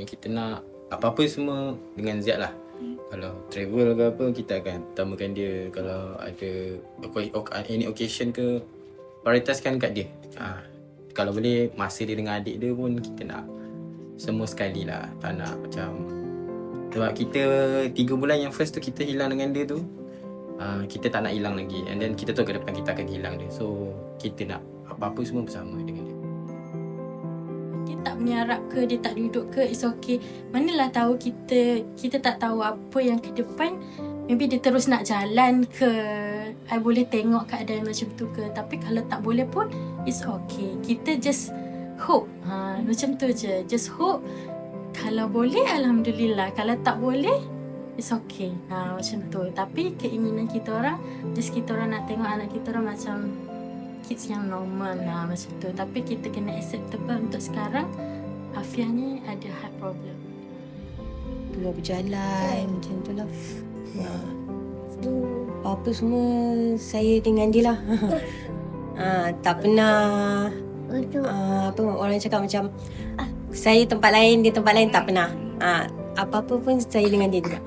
ni kita nak apa-apa semua dengan Ziad lah. Kalau travel ke apa, kita akan utamakan dia. Kalau ada any occasion ke, prioritaskan kat dia. Kalau boleh masa dia dengan adik dia pun kita nak semua sekali lah. Tak nak macam, sebab kita 3 bulan yang first tu kita hilang dengan dia tu, kita tak nak hilang lagi. And then kita tahu ke depan kita akan hilang dia. So kita nak apa-apa semua bersama dengan dia. Dia tak menyarap ke, dia tak duduk ke, it's okay. Manalah tahu kita tak tahu apa yang ke depan. Maybe dia terus nak jalan ke, I boleh tengok keadaan macam tu ke. Tapi kalau tak boleh pun, it's okay. Kita just hope. Macam tu je. Just hope. Kalau boleh, Alhamdulillah. Kalau tak boleh, it's okay. Macam tu. Tapi keinginan kita orang, just kita orang nak tengok anak kita orang macam kids yang normal lah, macam tu. Tapi kita kena acceptable untuk sekarang. Hafiah ni ada heart problem. Tengah berjalan macam tu lah. Apa-apa semua saya dengan dia lah. Tak pernah apa orang cakap macam saya tempat lain, dia tempat lain, tak pernah. Apa-apa pun saya dengan dia juga.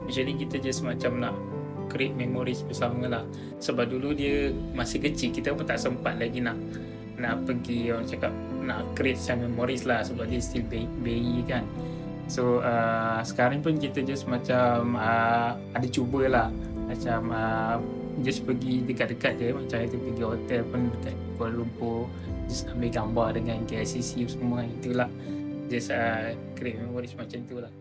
Actually kita just macam nak create memories bersama lah. Sebab dulu dia masih kecil, kita pun tak sempat lagi nak pergi, orang cakap nak create some memories lah, sebab dia still bayi kan. So sekarang pun kita just macam ada cubalah macam just pergi dekat-dekat je, macam kita pergi hotel pun dekat Kuala Lumpur, just ambil gambar dengan KLCC semua, itulah just create memories macam tu lah.